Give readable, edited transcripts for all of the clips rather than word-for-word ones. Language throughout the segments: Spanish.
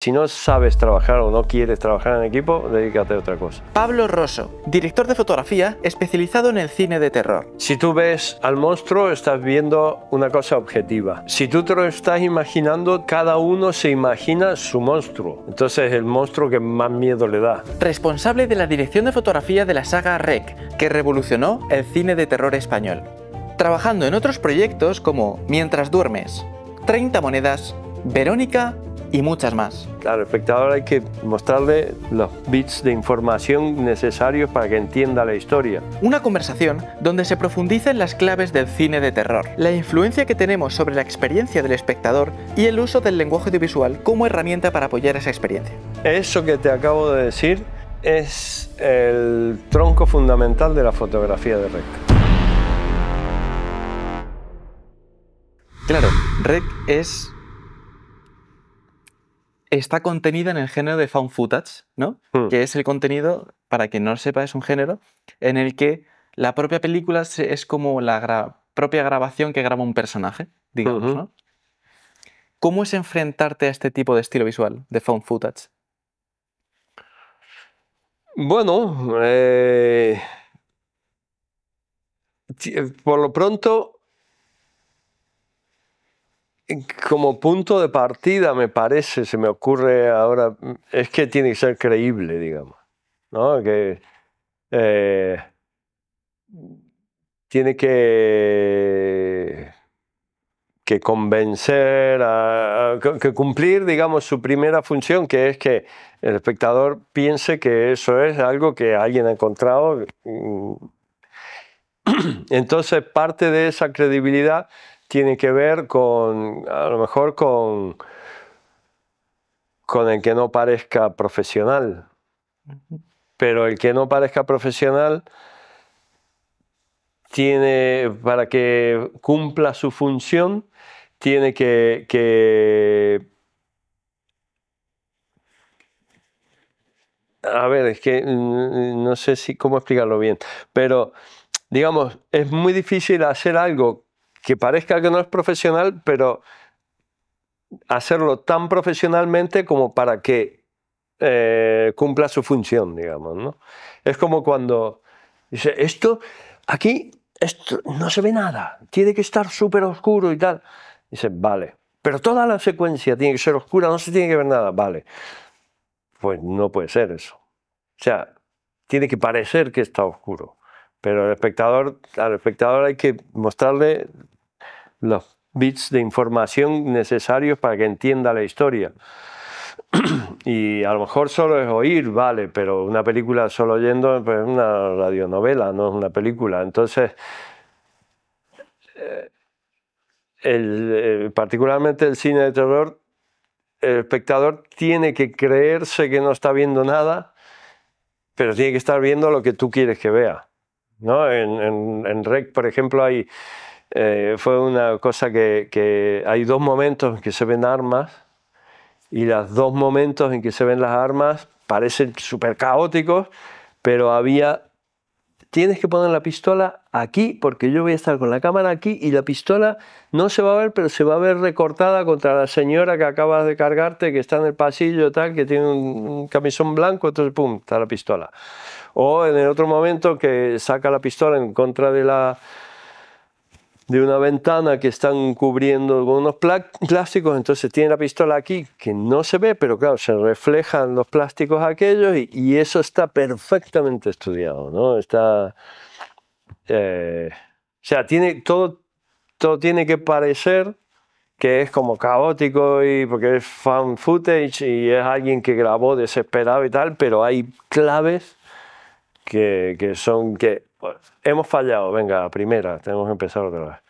Si no sabes trabajar o no quieres trabajar en equipo, dedícate a otra cosa. Pablo Rosso, director de fotografía especializado en el cine de terror. Si tú ves al monstruo, estás viendo una cosa objetiva. Si tú te lo estás imaginando, cada uno se imagina su monstruo. Entonces es el monstruo que más miedo le da. Responsable de la dirección de fotografía de la saga REC, que revolucionó el cine de terror español. Trabajando en otros proyectos como Mientras duermes, 30 monedas, Verónica y muchas más. Al espectador hay que mostrarle los bits de información necesarios para que entienda la historia. Una conversación donde se profundiza en las claves del cine de terror, la influencia que tenemos sobre la experiencia del espectador y el uso del lenguaje audiovisual como herramienta para apoyar esa experiencia. Eso que te acabo de decir es el tronco fundamental de la fotografía de REC. Claro, REC está contenida en el género de found footage, ¿no? Que es el contenido, para quien no lo sepa, es un género en el que la propia película es como la propia grabación que graba un personaje, digamos, ¿no? ¿Cómo es enfrentarte a este tipo de estilo visual, de found footage? Bueno, por lo pronto, como punto de partida, me parece, se me ocurre ahora, es que tiene que ser creíble, digamos, ¿no? Que tiene que convencer, que cumplir, digamos, su primera función, que es que el espectador piense que eso es algo que alguien ha encontrado. Entonces, parte de esa credibilidad tiene que ver con, a lo mejor, con el que no parezca profesional. Pero el que no parezca profesional tiene, para que cumpla su función, tiene a ver, es que no sé cómo explicarlo bien, pero digamos, es muy difícil hacer algo que parezca que no es profesional, pero hacerlo tan profesionalmente como para que cumpla su función, digamos, ¿no? Es como cuando dice, aquí no se ve nada, tiene que estar súper oscuro y tal. Dice, vale, pero toda la secuencia tiene que ser oscura, no se tiene que ver nada, vale. Pues no puede ser eso. O sea, tiene que parecer que está oscuro, pero al espectador hay que mostrarle los bits de información necesarios para que entienda la historia. Y a lo mejor solo es oír, vale, pero una película solo oyendo pues, es una radionovela, no es una película. Entonces, particularmente el cine de terror, el espectador tiene que creerse que no está viendo nada, pero tiene que estar viendo lo que tú quieres que vea, ¿no? En REC, por ejemplo, fue una cosa que hay dos momentos en que se ven armas, y los dos momentos en que se ven las armas parecen súper caóticos, pero tienes que poner la pistola aquí, porque yo voy a estar con la cámara aquí y la pistola no se va a ver, pero se va a ver recortada contra la señora que acabas de cargarte, que está en el pasillo, tal, que tiene un camisón blanco, entonces pum, está la pistola. O en el otro momento que saca la pistola en contra de una ventana que están cubriendo con unos plásticos, entonces tiene la pistola aquí que no se ve, pero claro, se reflejan los plásticos aquellos y eso está perfectamente estudiado, ¿no? O sea, todo tiene que parecer que es como caótico porque es found footage y es alguien que grabó desesperado y tal, pero hay claves que son que hemos fallado, venga, primera, tenemos que empezar otra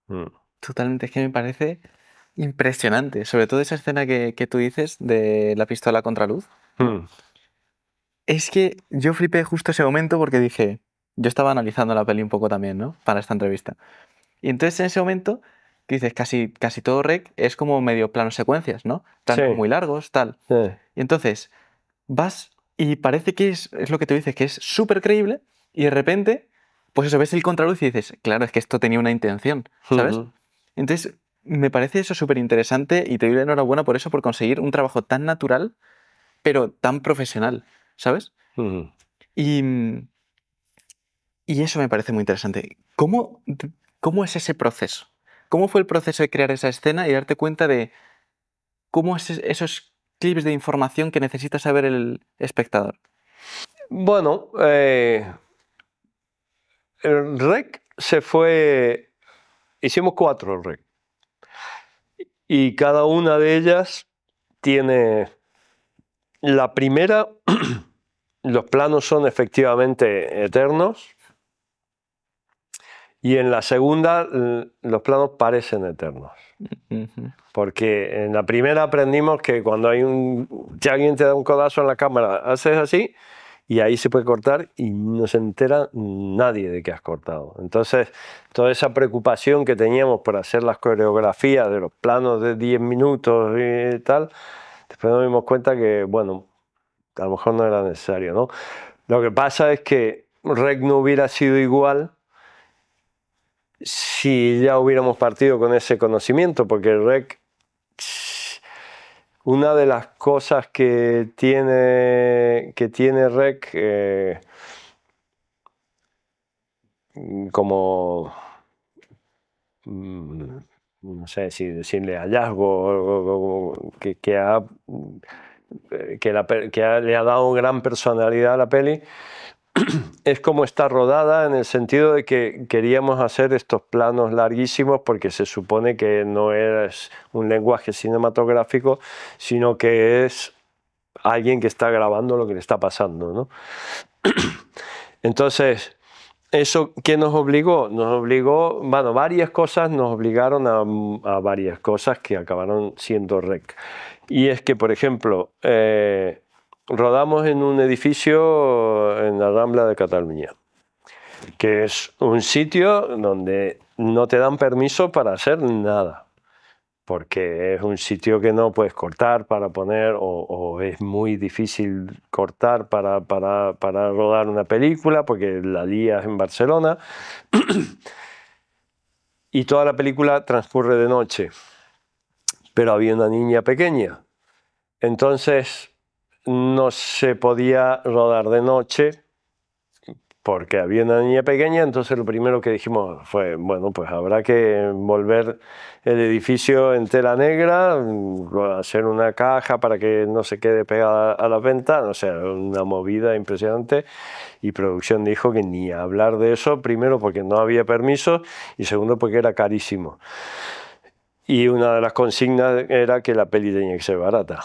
vez. Totalmente, es que me parece impresionante, sobre todo esa escena que tú dices de la pistola contra luz. Es que yo flipé justo ese momento porque dije, yo estaba analizando la peli un poco también, ¿no? Para esta entrevista. Y entonces en ese momento, que dices, casi todo REC es como medio plano secuencias, ¿no? Planos Sí. muy largos, tal. Sí. Y entonces vas y parece que es lo que te dices, que es súper creíble y de repente, pues eso, ves el contraluz y dices, claro, es que esto tenía una intención, ¿sabes? Entonces, me parece eso súper interesante y te doy la enhorabuena por eso, por conseguir un trabajo tan natural, pero tan profesional, ¿sabes? Y, y eso me parece muy interesante. ¿Cómo es ese proceso? ¿Cómo fue el proceso de crear esa escena y darte cuenta de cómo es esos clips de información que necesita saber el espectador? Bueno, el rec se fue, hicimos 4 rec y cada una de ellas tiene, la primera, los planos son efectivamente eternos y en la segunda los planos parecen eternos. Porque en la primera aprendimos que cuando si alguien te da un codazo en la cámara, haces así y ahí se puede cortar y no se entera nadie de que has cortado. Entonces, toda esa preocupación que teníamos por hacer las coreografías de los planos de 10 minutos y tal, después nos dimos cuenta que, bueno, a lo mejor no era necesario, ¿no? Lo que pasa es que Rec no hubiera sido igual si ya hubiéramos partido con ese conocimiento, porque Rec, una de las cosas que tiene Rec, como, no sé si decirle hallazgo, le ha dado gran personalidad a la peli, es como está rodada, en el sentido de que queríamos hacer estos planos larguísimos porque se supone que no es un lenguaje cinematográfico, sino que es alguien que está grabando lo que le está pasando, ¿no? Entonces, ¿eso qué nos obligó? Nos obligó, bueno, varias cosas nos obligaron a varias cosas que acabaron siendo rec. Y es que, por ejemplo, rodamos en un edificio en la Rambla de Cataluña, que es un sitio donde no te dan permiso para hacer nada, porque es un sitio que no puedes cortar para poner, o es muy difícil cortar para rodar una película, porque la lías en Barcelona, y toda la película transcurre de noche, pero había una niña pequeña, entonces no se podía rodar de noche porque había una niña pequeña. Entonces lo primero que dijimos fue, bueno, pues habrá que volver el edificio en tela negra, hacer una caja para que no se quede pegada a las ventanas, o sea, una movida impresionante. Y producción dijo que ni hablar de eso, primero porque no había permiso y segundo porque era carísimo. Y una de las consignas era que la peli tenía que ser barata.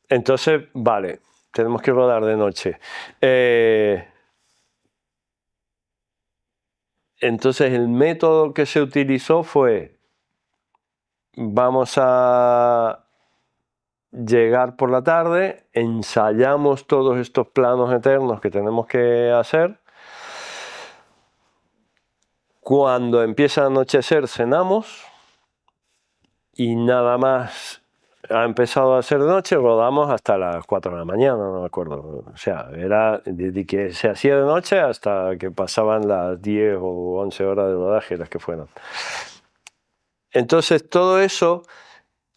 Entonces, vale, tenemos que rodar de noche. Entonces el método que se utilizó fue, vamos a llegar por la tarde, ensayamos todos estos planos eternos que tenemos que hacer. Cuando empieza a anochecer cenamos y nada más ha empezado a hacer de noche, rodamos hasta las 4 de la mañana, no me acuerdo. O sea, era desde que se hacía de noche hasta que pasaban las 10 o 11 horas de rodaje, las que fueran. Entonces todo eso,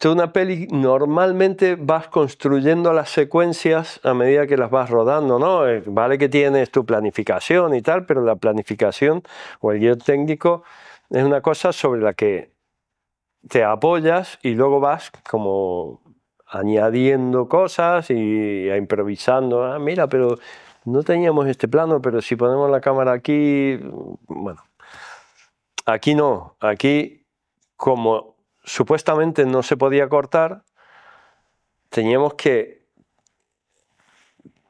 de una peli normalmente vas construyendo las secuencias a medida que las vas rodando, ¿no? Vale que tienes tu planificación y tal, pero la planificación o el guión técnico es una cosa sobre la que te apoyas y luego vas como añadiendo cosas y improvisando. Ah, mira, pero no teníamos este plano, pero si ponemos la cámara aquí, bueno, aquí no, aquí como supuestamente no se podía cortar, teníamos que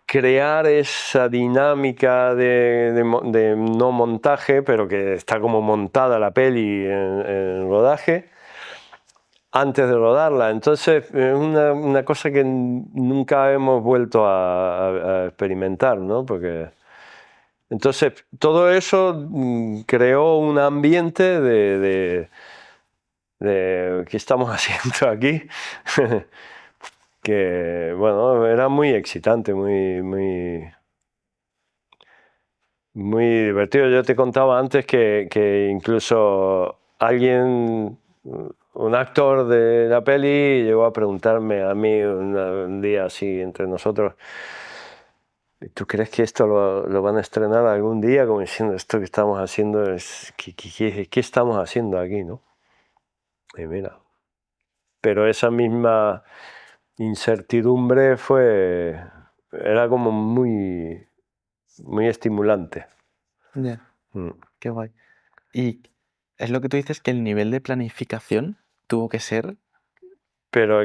crear esa dinámica de no montaje, pero que está como montada la peli en rodaje, antes de rodarla. Entonces es una cosa que nunca hemos vuelto a experimentar, ¿no? Porque entonces todo eso creó un ambiente de ¿qué estamos haciendo aquí? Que bueno, era muy excitante, muy divertido. Yo te contaba antes que incluso alguien un actor de la peli llegó a preguntarme a mí un día así entre nosotros, ¿tú crees que esto lo van a estrenar algún día? Como diciendo, esto que estamos haciendo, ¿qué estamos haciendo aquí, no? Y mira, pero esa misma incertidumbre era como muy, muy estimulante. Yeah. Qué guay. Y es lo que tú dices, que el nivel de planificación tuvo que ser... Pero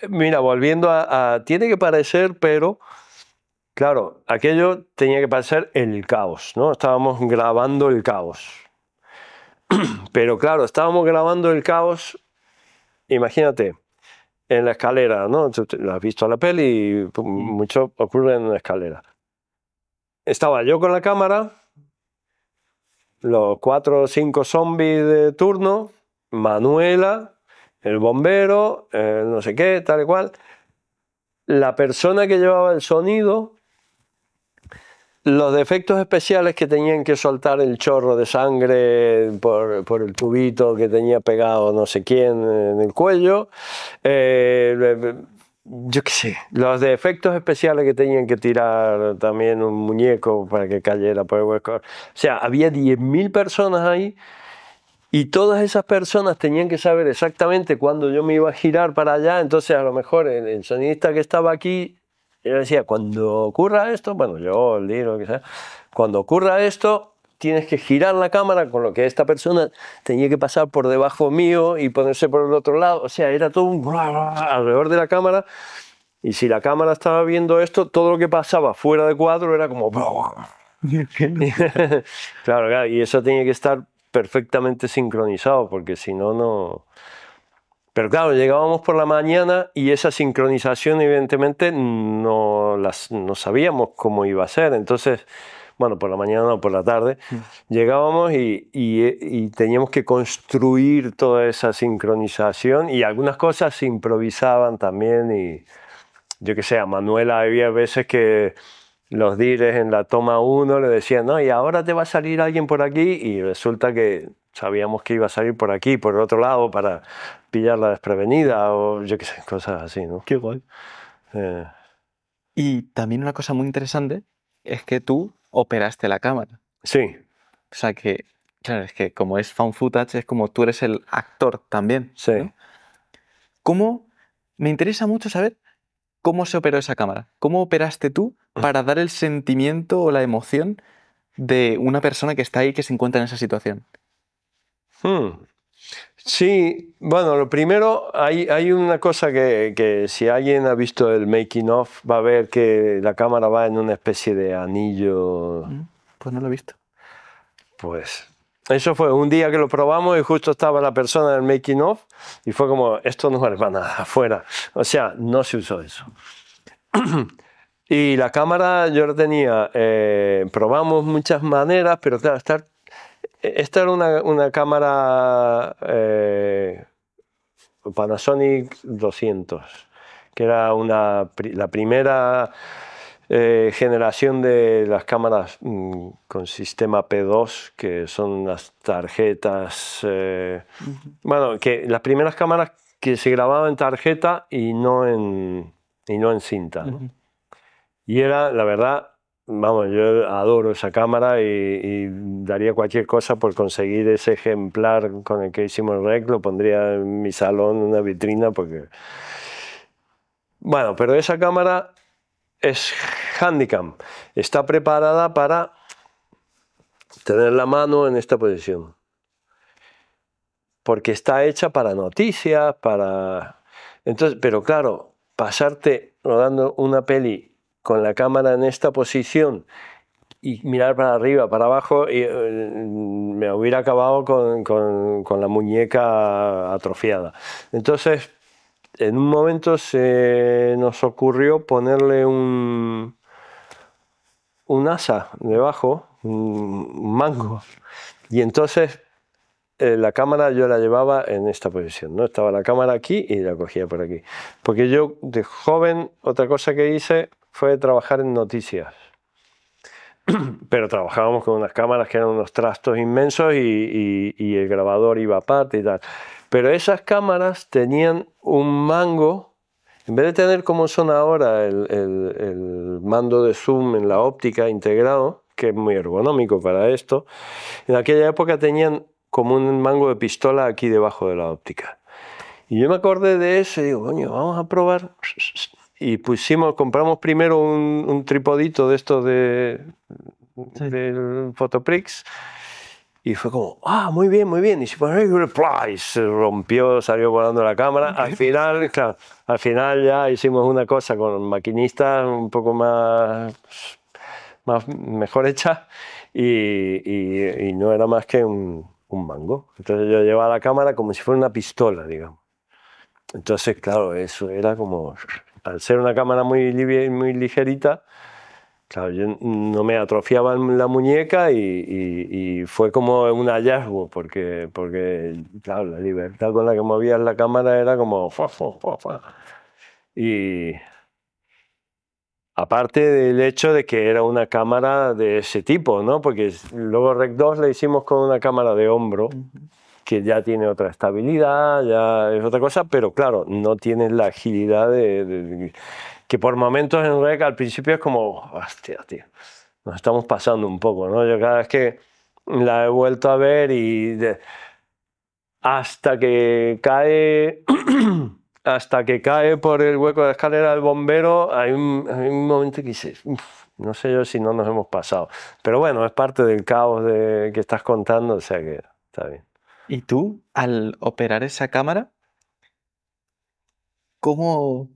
mira, volviendo tiene que parecer, pero claro, aquello tenía que parecer el caos, ¿no? Estábamos grabando el caos. Pero claro, estábamos grabando el caos, imagínate, en la escalera, ¿no? Tú lo has visto en la peli y mucho ocurre en una escalera. Estaba yo con la cámara, los 4 o 5 zombies de turno, Manuela, el bombero, no sé qué, tal y cual. La persona que llevaba el sonido, los efectos especiales que tenían que soltar el chorro de sangre por el tubito que tenía pegado no sé quién en el cuello, yo qué sé, los de efectos especiales que tenían que tirar también un muñeco para que cayera por el hueco. O sea, había 10.000 personas ahí y todas esas personas tenían que saber exactamente cuándo yo me iba a girar para allá. Entonces, a lo mejor el sonidista que estaba aquí, yo decía, cuando ocurra esto, bueno, yo, el Dino, lo que sea, cuando ocurra esto, tienes que girar la cámara, con lo que esta persona tenía que pasar por debajo mío y ponerse por el otro lado. O sea, era todo un alrededor de la cámara. Y si la cámara estaba viendo esto, todo lo que pasaba fuera de cuadro era como... Claro, y eso tenía que estar perfectamente sincronizado, porque si no, no... Pero claro, llegábamos por la mañana y esa sincronización evidentemente no sabíamos cómo iba a ser. Entonces, bueno, por la mañana o por la tarde, llegábamos y teníamos que construir toda esa sincronización y algunas cosas se improvisaban también y yo qué sé, a Manuela había veces que los dires en la toma 1 le decían, no, y ahora te va a salir alguien por aquí y resulta que sabíamos que iba a salir por aquí, por el otro lado, para pillarla desprevenida o yo qué sé, cosas así, ¿no? Qué guay. Y también una cosa muy interesante es que tú operaste la cámara. Sí. O sea que, claro, es que como es found footage, es como tú eres el actor también. Sí. ¿No? ¿Cómo? Me interesa mucho saber cómo se operó esa cámara. ¿Cómo operaste tú para dar el sentimiento o la emoción de una persona que está ahí, que se encuentra en esa situación? Sí, bueno, lo primero, hay una cosa que si alguien ha visto el making of va a ver que la cámara va en una especie de anillo. Pues no lo he visto. Pues eso fue un día que lo probamos y justo estaba la persona del making of y fue como, esto no vale para nada, afuera. O sea, no se usó eso. Y la cámara yo la tenía, probamos muchas maneras, pero claro, esta era una cámara Panasonic 200, que era la primera generación de las cámaras con sistema P2, que son las tarjetas, bueno, que las primeras cámaras que se grababan en tarjeta y no en cinta, ¿no? Y era, la verdad, vamos, yo adoro esa cámara y daría cualquier cosa por conseguir ese ejemplar con el que hicimos el rec, lo pondría en mi salón, en una vitrina, porque... Bueno, pero esa cámara es Handycam, está preparada para tener la mano en esta posición, porque está hecha para noticias, para... Entonces, pero claro, pasarte rodando una peli con la cámara en esta posición y mirar para arriba, para abajo, y, me hubiera acabado con la muñeca atrofiada. Entonces, en un momento se nos ocurrió ponerle un asa debajo, un mango, y entonces la cámara yo la llevaba en esta posición, ¿no? Estaba la cámara aquí y la cogía por aquí. Porque yo, de joven, otra cosa que hice fue trabajar en noticias. pero trabajábamos con unas cámaras que eran unos trastos inmensos y el grabador iba aparte y tal. Pero esas cámaras tenían un mango, en vez de tener como son ahora el mando de zoom en la óptica integrado, que es muy ergonómico para esto, en aquella época tenían como un mango de pistola aquí debajo de la óptica. Y yo me acordé de eso y digo, coño, vamos a probar. Y compramos primero un tripodito de estos del Photoprix. Y fue como, muy bien, muy bien. Y se rompió, salió volando la cámara. Al final, claro, al final ya hicimos una cosa con maquinistas un poco mejor hecha y no era más que un mango. Entonces yo llevaba la cámara como si fuera una pistola, digamos. Entonces, claro, eso era como, al ser una cámara muy ligerita, claro, yo no me atrofiaba la muñeca y fue como un hallazgo, porque, claro, la libertad con la que movías la cámara era como... Y aparte del hecho de que era una cámara de ese tipo, ¿no? Porque luego Rec 2 la hicimos con una cámara de hombro, que ya tiene otra estabilidad, ya es otra cosa, pero claro, no tiene la agilidad que por momentos en Rec al principio es como, hostia, tío, nos estamos pasando un poco, ¿no? Yo cada vez que la he vuelto a ver hasta que cae hasta que cae por el hueco de la escalera del bombero, hay un momento que dices, no sé yo si no nos hemos pasado, pero bueno, es parte del caos que estás contando, o sea que está bien. ¿Y tú, al operar esa cámara, cómo, o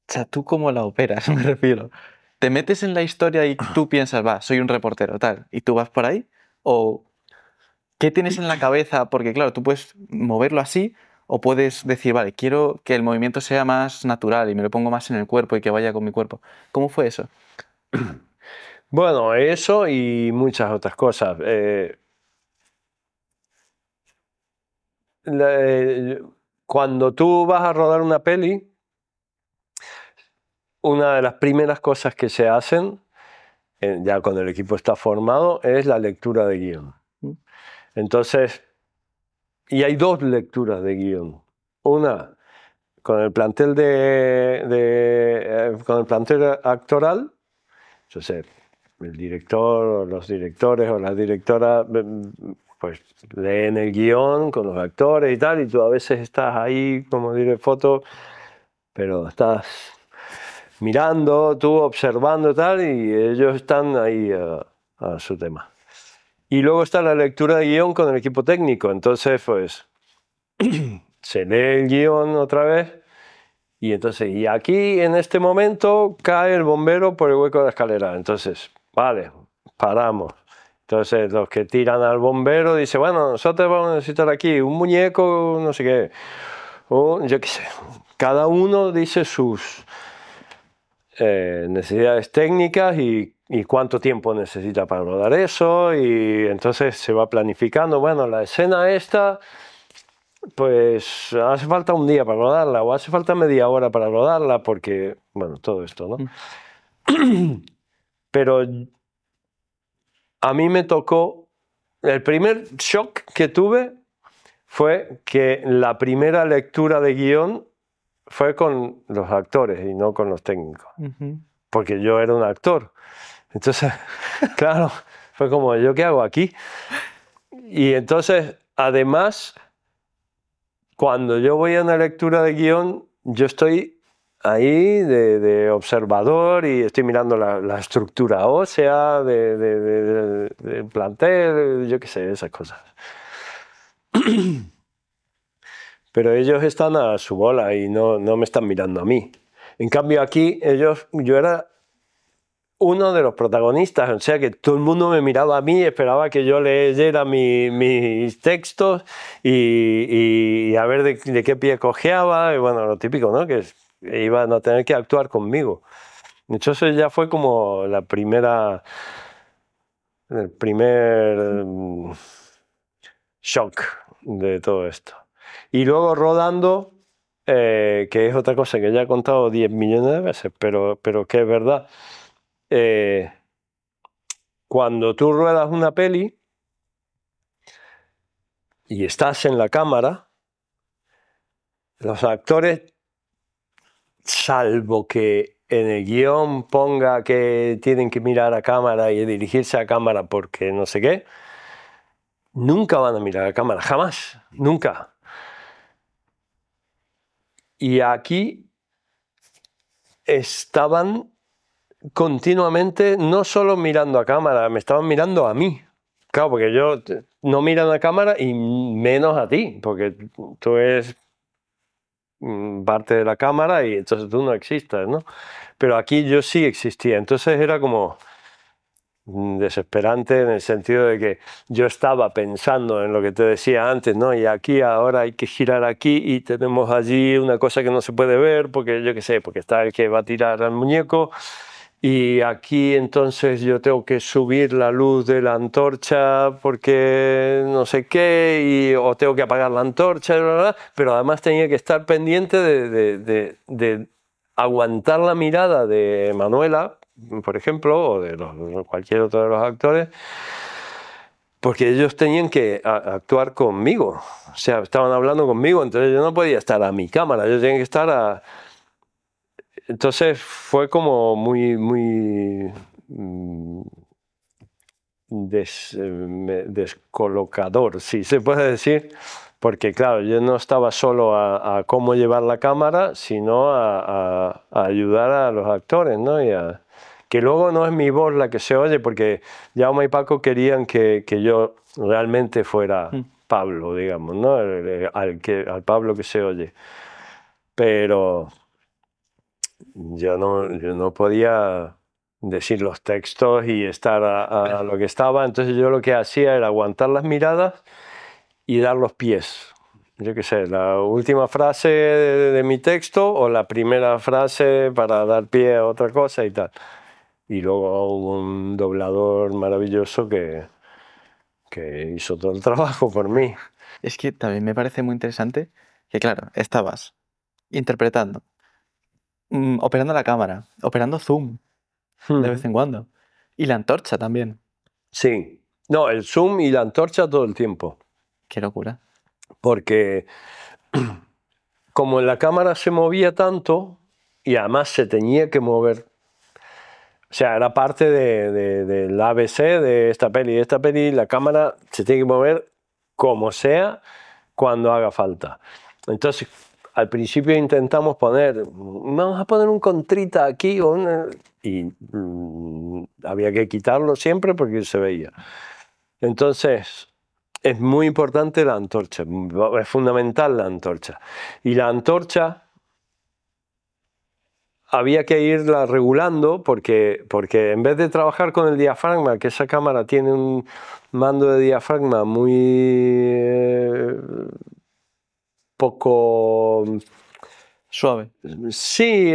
sea, tú cómo la operas, me refiero? ¿Te metes en la historia y tú piensas, va, soy un reportero, tal, y tú vas por ahí? ¿O qué tienes en la cabeza? Porque claro, tú puedes moverlo así o puedes decir, vale, quiero que el movimiento sea más natural y me lo pongo más en el cuerpo y que vaya con mi cuerpo. ¿Cómo fue eso? Bueno, eso y muchas otras cosas. Cuando tú vas a rodar una peli, una de las primeras cosas que se hacen, ya cuando el equipo está formado, es la lectura de guión. Entonces, y hay dos lecturas de guión. Una, con el plantel con el plantel actoral, entonces el director o los directores o las directoras pues leen el guión con los actores y tal, y tú a veces estás ahí como diré foto, pero estás mirando, tú observando y tal, y ellos están ahí a su tema. Y luego está la lectura de guión con el equipo técnico, entonces pues se lee el guión otra vez y entonces, y aquí en este momento cae el bombero por el hueco de la escalera, entonces, vale, paramos. Entonces los que tiran al bombero dicen, bueno, nosotros vamos a necesitar aquí un muñeco, no sé qué, o yo qué sé. Cada uno dice sus necesidades técnicas y cuánto tiempo necesita para rodar eso, y entonces se va planificando, bueno, la escena esta, pues hace falta un día para rodarla o hace falta media hora para rodarla, porque, bueno, todo esto, ¿no? Pero a mí me tocó, el primer shock que tuve fue que la primera lectura de guión fue con los actores y no con los técnicos, porque yo era un actor. Entonces, claro, fue como, ¿yo qué hago aquí? Y entonces, además, cuando yo voy a una lectura de guión, yo estoy ahí de observador y estoy mirando la estructura ósea del plantel, yo qué sé, esas cosas. Pero ellos están a su bola y no me están mirando a mí. En cambio aquí, yo era uno de los protagonistas, o sea que todo el mundo me miraba a mí, esperaba que yo leyera mis textos y a ver de qué pie cojeaba, y bueno, lo típico, ¿no? Que iban a tener que actuar conmigo. Entonces ya fue como el primer shock de todo esto. Y luego rodando, que es otra cosa que ya he contado 10 millones de veces, pero que es verdad. cuando tú ruedas una peli y estás en la cámara, los actores, salvo que en el guión ponga que tienen que mirar a cámara y dirigirse a cámara porque no sé qué, nunca van a mirar a cámara, jamás, nunca. Y aquí estaban continuamente no solo mirando a cámara, me estaban mirando a mí. Claro, porque yo no miran a cámara y menos a ti, porque tú eres parte de la cámara y entonces tú no existes, ¿no? Pero aquí yo sí existía, entonces era como desesperante en el sentido de que yo estaba pensando en lo que te decía antes, ¿no? Y aquí ahora hay que girar aquí y tenemos allí una cosa que no se puede ver porque yo qué sé, porque está el que va a tirar al muñeco y aquí entonces yo tengo que subir la luz de la antorcha porque no sé qué o tengo que apagar la antorcha, bla, bla, bla, pero además tenía que estar pendiente de aguantar la mirada de Manuela, por ejemplo, o de cualquier otro de los actores, porque ellos tenían que actuar conmigo, o sea, estaban hablando conmigo, entonces yo no podía estar a mi cámara, yo tenía que estar a... Entonces fue como muy descolocador, si se puede decir, porque claro, yo no estaba solo a cómo llevar la cámara, sino a ayudar a los actores, ¿no? Que luego no es mi voz la que se oye, porque Jaume y Paco querían que yo realmente fuera Pablo, digamos, ¿no? Al Pablo que se oye. Pero yo no podía decir los textos y estar a lo que estaba, entonces yo lo que hacía era aguantar las miradas y dar los pies. Yo qué sé, la última frase de mi texto o la primera frase para dar pie a otra cosa y tal. Y luego hubo un doblador maravilloso que hizo todo el trabajo por mí. Es que también me parece muy interesante que, claro, estabas interpretando, operando la cámara, operando zoom de vez en cuando, y la antorcha también. Sí, no, el zoom y la antorcha todo el tiempo. Qué locura. Porque como la cámara se movía tanto y además se tenía que mover, o sea, era parte del ABC de esta peli, la cámara se tiene que mover como sea cuando haga falta. Entonces, al principio intentamos vamos a poner un contrita aquí y había que quitarlo siempre porque se veía. Entonces, es muy importante la antorcha, es fundamental la antorcha. Y la antorcha había que irla regulando porque en vez de trabajar con el diafragma, que esa cámara tiene un mando de diafragma muy poco... Suave. Sí,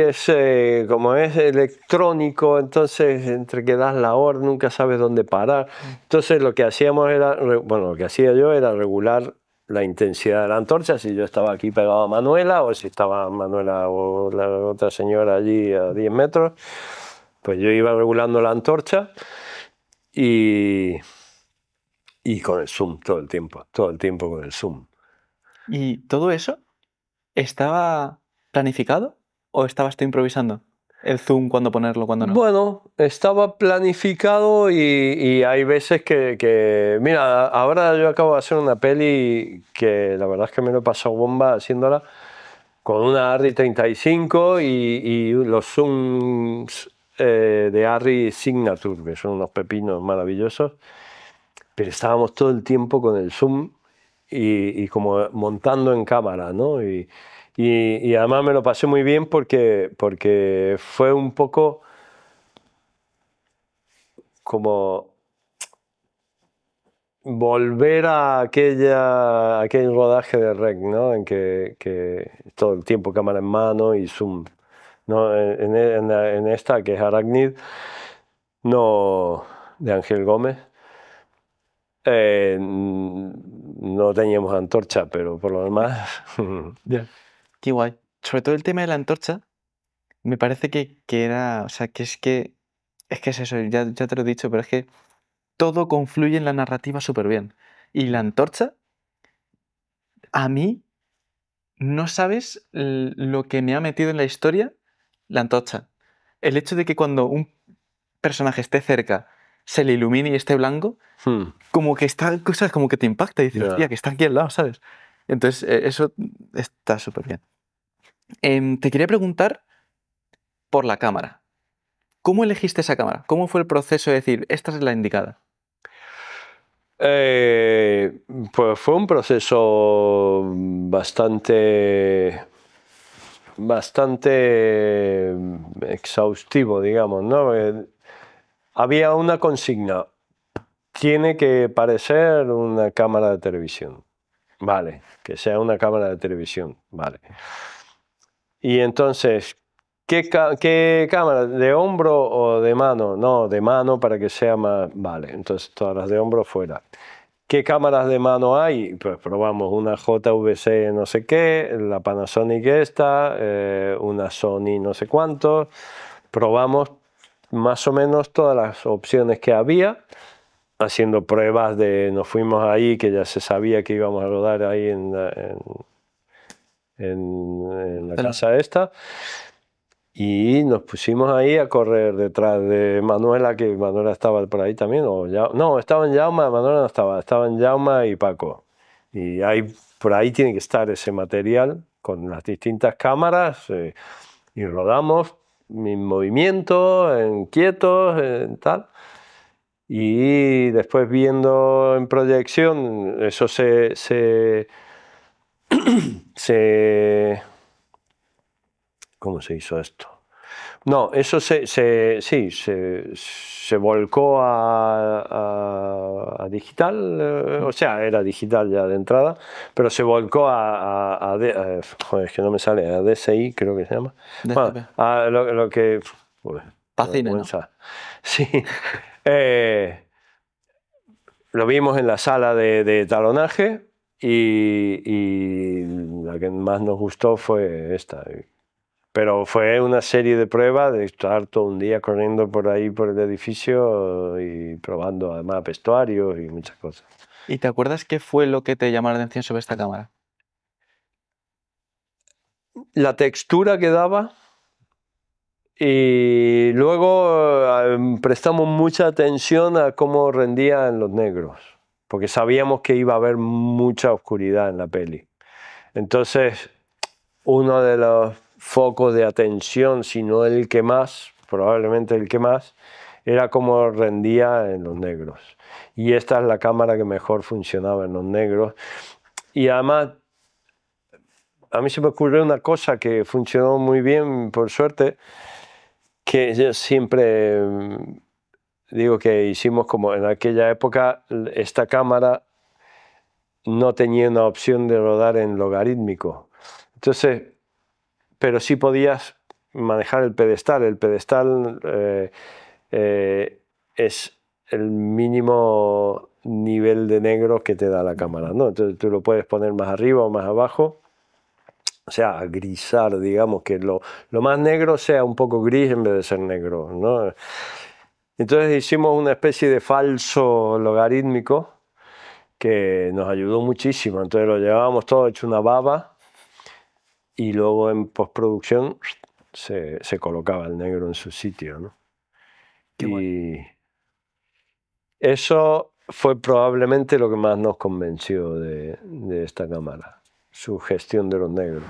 como es electrónico, entonces entre que das la hora nunca sabes dónde parar. Entonces lo que hacíamos era, bueno, lo que hacía yo era regular la intensidad de la antorcha, si yo estaba aquí pegado a Manuela o si estaba Manuela o la otra señora allí a 10 metros, pues yo iba regulando la antorcha y con el zoom todo el tiempo con el zoom. ¿Y todo eso estaba planificado o estabas tú improvisando? El zoom, cuándo ponerlo, cuándo no. Bueno, estaba planificado y hay veces que... Mira, ahora yo acabo de hacer una peli que la verdad es que me lo he pasado bomba haciéndola con una Arri 35 y los zooms de Arri Signature, que son unos pepinos maravillosos, pero estábamos todo el tiempo con el zoom y como montando en cámara, ¿no? Y además me lo pasé muy bien porque fue un poco como volver a aquel rodaje de Rec, ¿no? En que todo el tiempo cámara en mano y zoom, ¿no? En esta que es Arachnid, no, de Ángel Gómez, no teníamos antorcha, pero por lo demás... Qué guay. Sobre todo el tema de la antorcha, me parece que era, o sea, que es eso, ya te lo he dicho, pero es que todo confluye en la narrativa súper bien. Y la antorcha, a mí, no sabes lo que me ha metido en la historia la antorcha. El hecho de que cuando un personaje esté cerca, se le ilumine y esté blanco, como que está, cosas como que te impacta y dices, hostia, que está aquí al lado, ¿sabes? Entonces, eso está súper bien. Te quería preguntar por la cámara. ¿Cómo elegiste esa cámara? ¿Cómo fue el proceso de decir, esta es la indicada? Pues fue un proceso bastante exhaustivo, digamos, ¿no? Había una consigna, tiene que parecer una cámara de televisión, vale, que sea una cámara de televisión, vale. Y entonces, ¿qué cámara? ¿De hombro o de mano? No, de mano para que sea más, vale, entonces todas las de hombro fuera. ¿Qué cámaras de mano hay? Pues probamos una JVC no sé qué, la Panasonic esta, una Sony no sé cuánto. Probamos más o menos todas las opciones que había, haciendo pruebas nos fuimos ahí, que ya se sabía que íbamos a rodar ahí en la casa esta. Y nos pusimos ahí a correr detrás de Manuela, que Manuela estaba por ahí también, no, estaban Jaume, Manuela no estaba, estaban Jaume y Paco. Y por ahí tiene que estar ese material con las distintas cámaras y rodamos en movimiento, en quietos, en tal. Y después viendo en proyección, eso ¿cómo se hizo esto? No, eso sí, se volcó a digital, o sea, era digital ya de entrada, pero se volcó joder, es que no me sale, a DCI creo que se llama. Bueno, a lo que... Pacine, ¿no? Sí. Lo vimos en la sala de talonaje y la que más nos gustó fue esta. Pero fue una serie de pruebas de estar todo un día corriendo por ahí por el edificio y probando además vestuarios y muchas cosas. ¿Y te acuerdas qué fue lo que te llamó la atención sobre esta cámara? La textura que daba y luego prestamos mucha atención a cómo rendía en los negros, porque sabíamos que iba a haber mucha oscuridad en la peli. Entonces, uno de los focos de atención, si no el que más, probablemente el que más, era cómo rendía en los negros. Y esta es la cámara que mejor funcionaba en los negros. Y además, a mí se me ocurrió una cosa que funcionó muy bien, por suerte, que yo siempre digo que hicimos como en aquella época, esta cámara no tenía una opción de rodar en logarítmico. Entonces, pero sí podías manejar el pedestal. El pedestal es el mínimo nivel de negro que te da la cámara, ¿no? Entonces tú lo puedes poner más arriba o más abajo, o sea, a grisar, digamos, que lo más negro sea un poco gris en vez de ser negro, ¿no? Entonces hicimos una especie de falso logarítmico que nos ayudó muchísimo. Entonces lo llevábamos todo hecho una baba y luego en postproducción se colocaba el negro en su sitio, ¿no? Y eso fue probablemente lo que más nos convenció de esta cámara, su gestión de los negros.